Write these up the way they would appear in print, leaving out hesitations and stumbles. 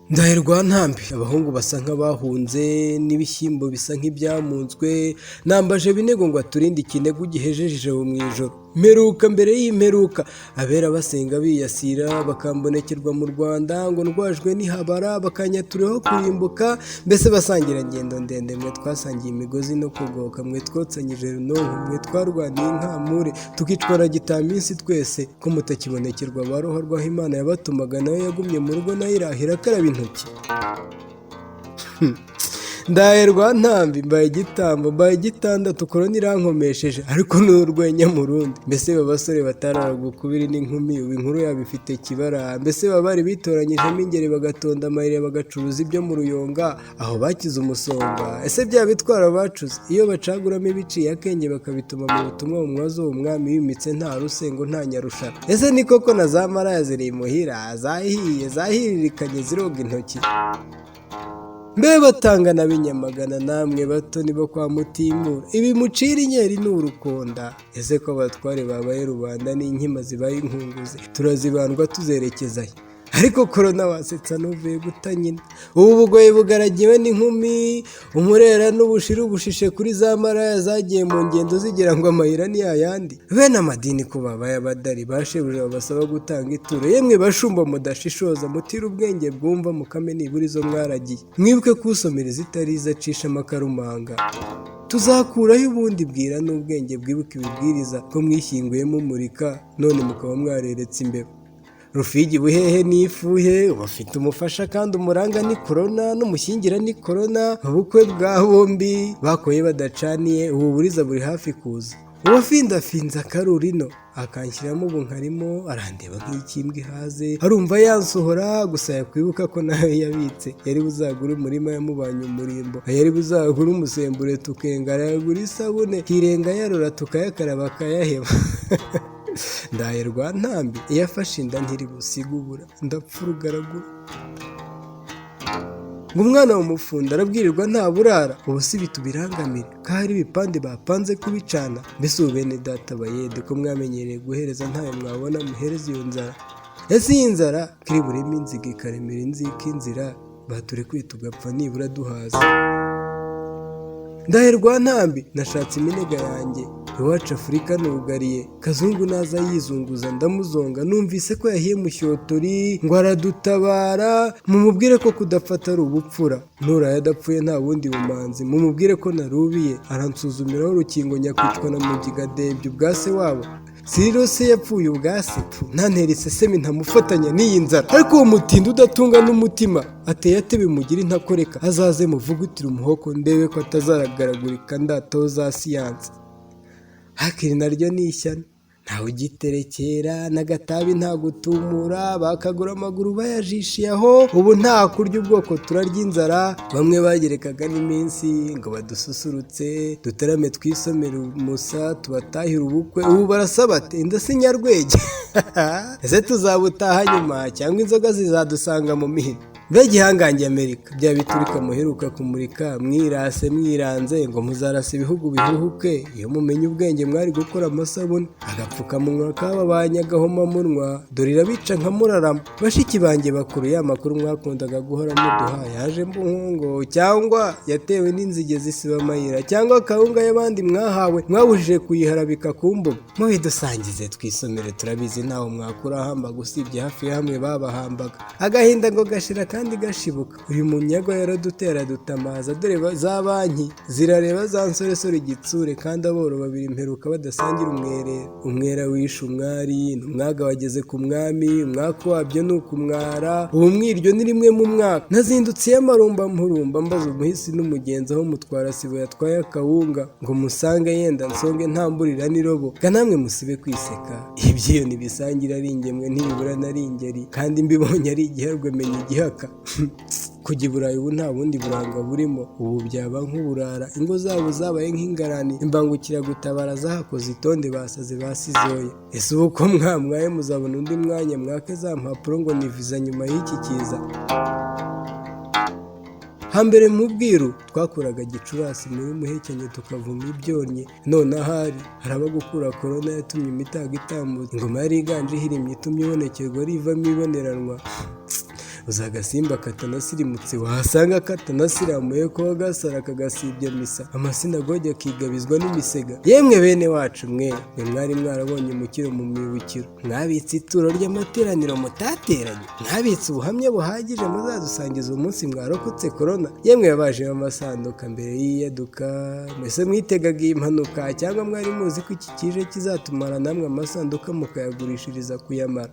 Ndaye Rwantambi, abahungu basa nk'abahunze n'ibishyimbo bisa nk'ibyamunzwe, nambaje binego ngo aturinde ikinegu gihejeje ijabo mu ijoro. Mperuka mbere y'imperuka, abera basenga biyasira bakambonekerwa mu Rwanda ngo ndwajwe n'ihabara bakanyaturiho kurimbuka, mbese basangira ngendo ndende mwe twasangiye imigozi no kugoka, mwe twotsanyije runonko, mwe twarwaniye inkamure tukicwara gitaminsi twese, ko mutakibonekerwa baroho rwaho Imana yabatumaga nayo yagumye mu rugo nayo irahira akaraba intoki. Ndaye Rwantambi mbaye igitambo mbaye igitandatu korona irankomesheje, ariko ni urwenya mu rundi. Mbese babasore batararaga ukubiri n'inkumi, ubu inkuru yabo ifite kibara. Mbese baba bari bitoranyijemo ingeri bagatonda amayire bagacuruza ibyo mu Ruyonga, aho bakize umusonga. Ese bya bitwara bacuze iyo bacaguramo ibiciye akenge bakabituma mu butumwa mu mwazo w'umwami wimitse nta rusengo nta nyarushara. Ese ni koko na za maraya ziri imuhira zahiye zahiririkanye ziroga intoki? Mbe batangana b'inyamagana namwe bato nibo kwa Mutimura, ibi mucira inkeri ni urukonda. Ese ko abatware babaye rubanda n'inkima zibaye inkunguzi turazibandwa tuzerekezayo? Ariko korona wasetsa n'uvuye guta nyina. Ubu bugoyi bugaragiwe n'inkumi, umurera n'ubushiru bushishe kuri za maraya zagiye mu ngendo zigira ngo amayira ni yayandi. Bene amadini ko babaye abadari bashebuja babasaba gutanga ituro, yemwe bashumba mudashishoza mutira ubwenge bwumva mukame nibura izo mwaragiye. Mwibuke kusomera izitariza acisha amakarumanga. Tuzakuraho ubundi bwira n'ubwenge bwibuka ibibwiriza ko mwishyinguye mumurika none mukaba mwareretse imbeba. Rufigi buhehe n'ifuhe bafite umufasha kandi umuranga ni korona n'umushyingira ni korona. Ubukwe bwa bombi bakoye badacaniye, ubu buriza buri hafi kuza. Uwafindafinze akarurino akanshyiramo ubu nkarimo arandeba nk'ikimbwa ihaze, arumva yansohora gusa yakwibuka ko nawe yabitse. Yari buzagura umurima yamubanye umurimbo, yari buzagura umusembure tukengara, yagura isabune kirenga yarora tukayakaraba akayaheba. Ndaye Rwantambi iyo afashe inda ntiri busigubura ndapfa urugaragura. Ngo umwana w'umufunda arabwirirwa nta burara, ubu si bitubirangamire ko hari ibipande bapanze kubicana. Mbese ubu bene data bayede ko mwamenyereye guhereza ntayo mwabona muhereza iyo nzara. Ese iyi nzara kiri burimo inziga ikaremera inzika inzira, bature kwita ugapfa nibura duhaza. Ndaye Rwantambi nashatse iminega yanjye, iwacu Afurika nugariye, kazungu naza yizunguza ndamuzonga, numvise ko yahiye mushyotori ngo aradutabara, mumubwire ko kudafata ari ubupfura, nuraye adapfuye nta bundi bumanzi, mumubwire ko narubiye aransuzumiraho urukingo nyakwicwa na mugiga debye ubwase wabo. Siriro se yapfuye ubwase ntantera isesemi ntamufatanya n'iyi nzara. Ariko uwo mutindi udatunga n'umutima ateye ate bimugira intakoreka, azaze muvugutire umuhoko ndebe ko atazaragaragurika ndataho za siyansi. Hakiri naryo ni ishyano ntawe ugiterekera n'agatabi nta gutumura, bakagura amaguru bayajishiye aho. Ubu nta kurya ubwoko turarya inzara, bamwe bagerekaga n'iminsi ngo badususurutse dutarame twisomere umusa tubatahira ubukwe. Ubu barasaba ati inda si nyarwege. Ese tuzabutaha nyuma cyangwa inzoga zizadusanga mu mihino? Mbe gihangange Amerika bya biturika muheruka kumurika mwirase mwiranze ngo muzarasa ibihugu bihuhuke, iyo mumenye ubwenge mwari gukora amasabune agapfukamunwa kababanye agahoma munwa, dore irabica nka murarama. Bashiki banjye bakuru ya makuru mwakundaga guhora muduha yaje mbuhungo, cyangwa yatewe n'inzige zisiba amayira, cyangwa akawunga y'abandi mwahawe mwabujije kuyiharabika ku mbuga. Mubidusangize twisomere turabizi ntaho mwakura hamba gusibye hafi hamwe babahambaga. Agahinda ngo gashira kandi gashibuka. Uyu munyago yaradutera dutamaza, dore za banki zirareba za nsoresore igitsure, kandi aboro babiri imperuka badasangira umwerera. Umwera wishe umwari n'umwaga wageze ku mwami, umwaka wabyo ni ukumwara. Ubu mwiryo ni rimwe mu mwaka. Nazindutse y'amarumba mpurumba mbaza umuhisi n'umugenzi aho mutwara sibo yatwaye akawunga, ngo musange yenda nsonge ntamburira n'irobo. Namwe musibe kwiseka, ibyiyo nibisangira ari ingemwe ntibibura nari ingeri, kandi mbibonye ari igiherwe menya igihaka. Kujya i Burayi ubu nta bundi buranga burimo, ubu byaba nk'uburara. Ingo zabo zabaye nk'ingarani, imbangukira gutabara zahakoze itonde basaze basizoye. Ese ubu ko mwamwaye muzabona undi mwanya mwake za mpapuro ngo ni viza nyuma y'iki kiza. Hambere mu bwiru twakuraga Gicurasi muri muhekenye tukavuma ibyonnye, none ahari haraba gukura korona yatumye imitaga itambutse. Ingoma yari iganje ihirimye itumye ibonekerwa rivamo iboneranwa. uza agasimba katanasirimutse wahasanga katanasiramuye ko gasara kagasibya misa amasinagogi akigabizwa n'imisega. Yemwe bene wacu mwe mwari mwarabonye umukiro mu mwibukiro, mwabitse ituro ry'amateraniro mutateranye, mwabitse ubuhamya buhagije muzadusangiza umunsi mwarokotse korona. Yemwe yabaje amasanduka mbere y'iyaduka, mwese mwitegaga iyi mpanuka cyangwa mwari muzi ko iki kije kizatumara namwe amasanduka mukayagurishiriza kuyamara.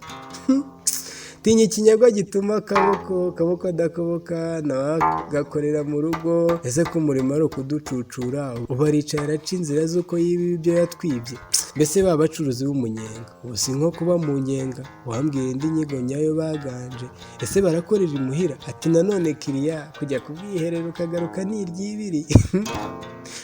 Tinya ikinyagwa gituma kaboko adakoboka nawe gakorera mu rugo. Ese ko umurimo ari ukuducucura, ubu aricaye araca inzira z'uko yiba ibyo yatwibye. Mbese ba bacuruzi b'umunyenga ubu si nko kuba mu nyenga, wambwira indi nyigo nyayo baganje. Ese barakorera imuhira? Ati nanone kiriya kujya kubwiherero ukagaruka ni iry'ibiri.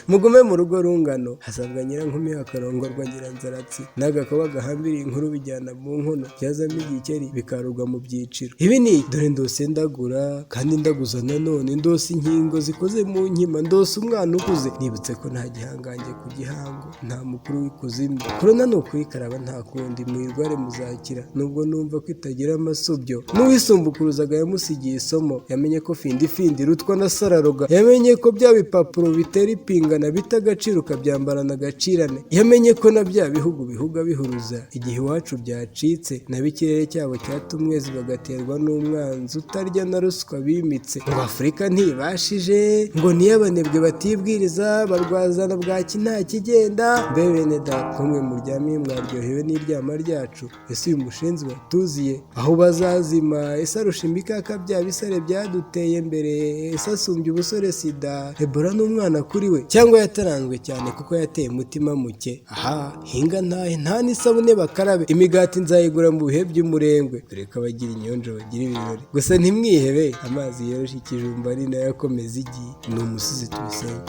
Mugume mu rugo rungano, hasabwa nyirankumi hakarongorwa nyiranzaratsi, n'agakoba gahambiriye inkuru bijyana mu nkono, byazamo igikeri bikarurwa mu byiciro. Ibi ni dore ndose ndagura kandi ndaguza nanone, ndose inkingo zikoze mu nkima, ndose umwana ukuze. Nibutse ko nta gihangange ku gihango, nta mukuru w'ikuzimu. Korona ni ukuyikaraba nta kundi, muyirware muzakira, nubwo numva ko itagira amasubyo. N'uwisumbukuruzaga yamusigiye isomo, yamenye ko findi rutwa na sararoga, yamenye ko bya bipapuro bitera ipingana bita agaciro ukabyambarana agacirane, yamenye ko na bya bihugu bihuga bihuruza igihe iwacu byacitse, na b'ikirere cyabo cyatumwezi bagaterwa n'umwanzi utarya na ruswa bimitse. Ngo Afurika ntibashije, ngo niyo abanebwe batibwiriza, barwazana bwaki nta kigenda. Mbe bene data kumwe muryamiye mwaryohewe n'iryama ryacu, ese uyu mushenzi watuziye aho bazazima? Ese arusha imbikaka bya bisare byaduteye mbere? Ese asumbye ubusore sida, Ebola n'umwana kuri we? Cyangwa yataranzwe cyane kuko yateye umutima muke? Aha hinga ntahe nta n'isabune bakarabe, imigati nzayigura mu bihe by'umurengwe, dore ko abagira inyonjo bagira ibirori. Gusa ntimwihebe, amazi yoroshye ikijumba ari nayo akomeza igi. Ni Umusizi Tuyisenge.